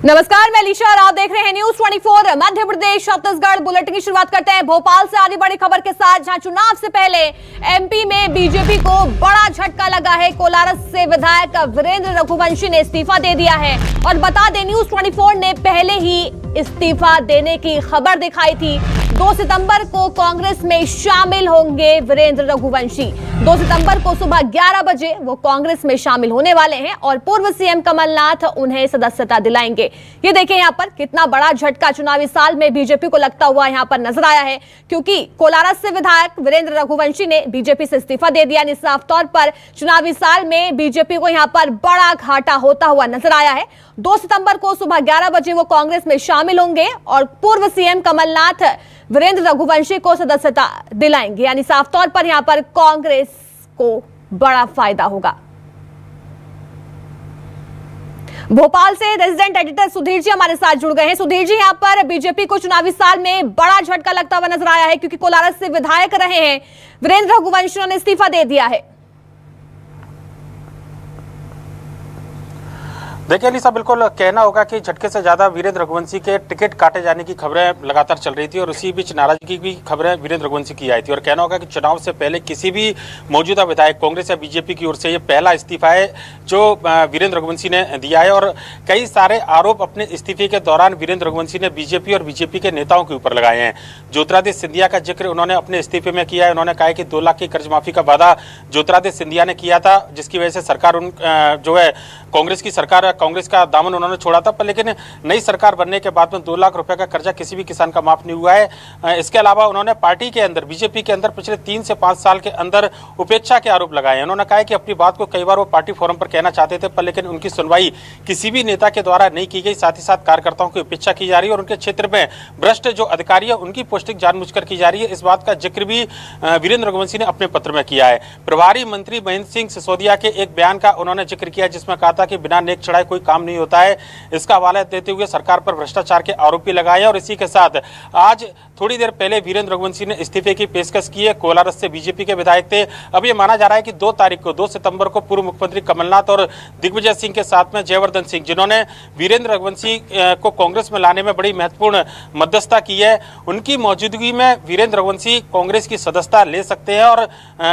नमस्कार, मैं लीशा और आप देख रहे हैं न्यूज 24 मध्य प्रदेश छत्तीसगढ़। बुलेटिन की शुरुआत करते हैं भोपाल से आधी बड़ी खबर के साथ, जहां चुनाव से पहले एमपी में बीजेपी को बड़ा झटका लगा है। कोलारस से विधायक वीरेंद्र रघुवंशी ने इस्तीफा दे दिया है और बता दें, न्यूज 24 ने पहले ही इस्तीफा देने की खबर दिखाई थी। 2 सितंबर को कांग्रेस में शामिल होंगे वीरेंद्र रघुवंशी। 2 सितंबर को सुबह 11 बजे वो कांग्रेस में शामिल होने वाले हैं और पूर्व सीएम कमलनाथ उन्हें सदस्यता दिलाएंगे। ये देखें यहाँ पर कितना बड़ा झटका चुनावी साल में बीजेपी को लगता हुआ यहाँ पर नजर आया है, क्योंकि कोलारस से विधायक वीरेंद्र रघुवंशी ने बीजेपी से इस्तीफा दे दिया। साफ तौर पर चुनावी साल में बीजेपी को यहाँ पर बड़ा घाटा होता हुआ नजर आया है। 2 सितंबर को सुबह 11 बजे वो कांग्रेस में शामिल होंगे और पूर्व सीएम कमलनाथ वीरेंद्र रघुवंशी को सदस्यता दिलाएंगे। यानी साफ तौर पर यहां पर कांग्रेस को बड़ा फायदा होगा। भोपाल से रेजिडेंट एडिटर सुधीर जी हमारे साथ जुड़ गए हैं। सुधीर जी, यहां पर बीजेपी को चुनावी साल में बड़ा झटका लगता हुआ नजर आया है, क्योंकि कोलारस से विधायक रहे हैं वीरेंद्र रघुवंशी ने इस्तीफा दे दिया है। देखिए अलीसा, बिल्कुल कहना होगा कि झटके से ज्यादा वीरेंद्र रघुवंशी के टिकट काटे जाने की खबरें लगातार चल रही थी और उसी बीच नाराजगी की भी खबरें वीरेंद्र रघुवंशी की आई थी। और कहना होगा कि चुनाव से पहले किसी भी मौजूदा विधायक कांग्रेस या बीजेपी की ओर से ये पहला इस्तीफा है जो वीरेंद्र रघुवंशी ने दिया है। और कई सारे आरोप अपने इस्तीफे के दौरान वीरेंद्र रघुवंशी ने बीजेपी और बीजेपी के नेताओं के ऊपर लगाए हैं। ज्योतिरादित्य सिंधिया का जिक्र उन्होंने अपने इस्तीफे में किया है। उन्होंने कहा है कि 2 लाख की कर्ज माफी का वादा ज्योतिरादित्य सिंधिया ने किया था, जिसकी वजह से सरकार जो है कांग्रेस की सरकार, कांग्रेस का दामन उन्होंने छोड़ा था। पर लेकिन नई सरकार बनने के बाद में 2 लाख रुपए का कर्जा किसी भी किसान का माफ नहीं हुआ है। इसके अलावा उन्होंने पार्टी के अंदर, बीजेपी के अंदर पिछले 3 से 5 साल के अंदर उपेक्षा के आरोप लगाए हैं। उन्होंने कहा है कि अपनी बात को कई बार वो पार्टी फोरम पर कहना चाहते थे, पर लेकिन उनकी सुनवाई किसी भी नेता के द्वारा नहीं की गई। साथ ही साथ कार्यकर्ताओं की उपेक्षा की जा रही है और उनके क्षेत्र में भ्रष्ट जो अधिकारी है उनकी पोस्टिंग जानबूझकर की जा रही है। इस बात का जिक्र भी वीरेंद्र रघुवंशी ने अपने पत्र में किया है। प्रभारी मंत्री महेंद्र सिंह सिसोदिया के एक बयान का उन्होंने जिक्र किया, जिसमें कहा था कि बिना नेक चढ़ाए कोई काम नहीं होता है। इसका हवाला देते हुए सरकार पर भ्रष्टाचार के आरोप भी लगाए हैं। और इसी के साथ आज थोड़ी देर पहले वीरेंद्र रघुवंशी ने इस्तीफे की पेशकश की है। कोलारस से बीजेपी के विधायक थे। अब ये माना जा रहा है कि 2 तारीख को 2 सितंबर को पूर्व मुख्यमंत्री कमलनाथ और दिग्विजय सिंह के साथ में जयवर्धन सिंह, जिन्होंने वीरेंद्र रघुवंशी को कांग्रेस में लाने में बड़ी महत्वपूर्ण मध्यस्थता की है, उनकी मौजूदगी में वीरेंद्र रघुवंशी कांग्रेस की सदस्यता ले सकते हैं और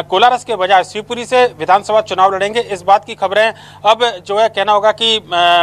कोलारस के बजाय शिवपुरी से विधानसभा चुनाव लड़ेंगे। इस बात की खबरें अब जो है कहना होगा कि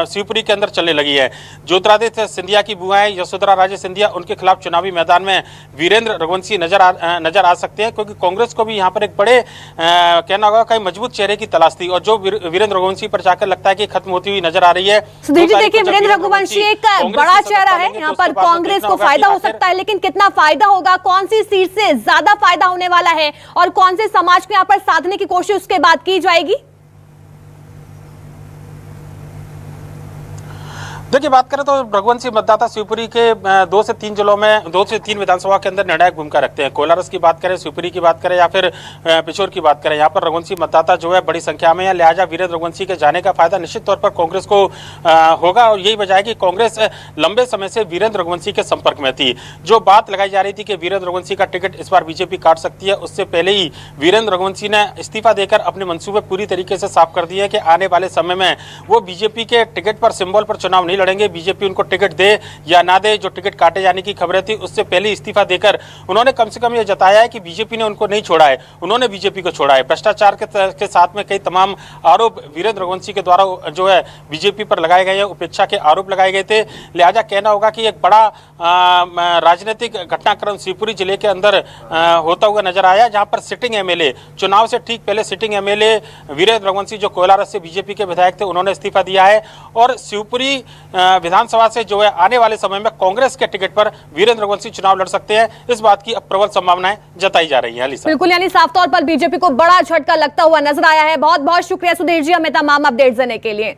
शिवपुरी के अंदर चलने लगी है। ज्योतिरादित्य सिंधिया की बुआएं यशोधरा राजे सिंधिया, उनके खिलाफ चुनावी मैदान में वीरेंद्र रघुवंशी नजर आ सकते हैं, क्योंकि कांग्रेस को भी यहां पर एक बड़े कहना होगा कई मजबूत चेहरे की तलाश थी और जो वीरेंद्र रघुवंशी पर जाकर लगता है कि खत्म होती हुई नजर आ रही है। सुधीर जी, देखिए वीरेंद्र रघुवंशी एक बड़ा चेहरा है, यहाँ पर कांग्रेस को फायदा हो सकता है, लेकिन कितना फायदा होगा, कौन सी सीट से ज्यादा फायदा होने वाला है और कौन से समाज को यहाँ पर साधने की कोशिश उसके बाद की जाएगी? देखिए बात करें तो रघुवंशी मतदाता शिवपुरी के 2 से 3 जिलों में 2 से 3 विधानसभा के अंदर निर्णायक भूमिका रखते हैं। कोलारस की बात करें, शिवपुरी की बात करें या फिर पिछोर की बात करें, यहाँ पर रघुवंशी मतदाता जो है बड़ी संख्या में है। लिहाजा वीरेंद्र रघुवंशी के जाने का फायदा निश्चित तौर पर कांग्रेस को होगा और यही वजह है कि कांग्रेस लंबे समय से वीरेंद्र रघुवंशी के संपर्क में थी। जो बात लगाई जा रही थी कि वीरेंद्र रघुवंशी का टिकट इस बार बीजेपी काट सकती है, उससे पहले ही वीरेंद्र रघुवंशी ने इस्तीफा देकर अपने मंसूबे पूरी तरीके से साफ कर दिए कि आने वाले समय में वो बीजेपी के टिकट पर, सिंबल पर चुनाव नहीं लड़ेंगे। बीजेपी उनको टिकट दे या ना दे, जो टिकट काटे जाने की खबरें थी उससे पहले इस्तीफा देकर उन्होंने कम से कम ये जताया है कि बीजेपी ने उनको नहीं छोड़ा है, उन्होंने बीजेपी को छोड़ा है। भ्रष्टाचार के साथ में कई तमाम आरोप वीरेंद्र रघुवंशी के द्वारा जो है बीजेपी पर लगाए गए हैं, उपेक्षा के आरोप लगाए गए थे। लिहाजा कहना होगा कि एक बड़ा राजनीतिक घटनाक्रम शिवपुरी जिले के अंदर होता हुआ नजर आया, जहां पर सिटिंग एमएलए, चुनाव से ठीक पहले सिटिंग एमएलए वीरेंद्र रघुवंशी जो कोलारस से बीजेपी के विधायक थे, उन्होंने इस्तीफा दिया है और शिवपुरी विधानसभा से जो है आने वाले समय में कांग्रेस के टिकट पर वीरेंद्र रघुवंशी चुनाव लड़ सकते हैं। इस बात की अब प्रबल संभावनाएं जताई जा रही है। बिल्कुल, यानी साफ तौर पर बीजेपी को बड़ा झटका लगता हुआ नजर आया है। बहुत बहुत शुक्रिया सुधीर जी हमें तमाम अपडेट्स देने के लिए।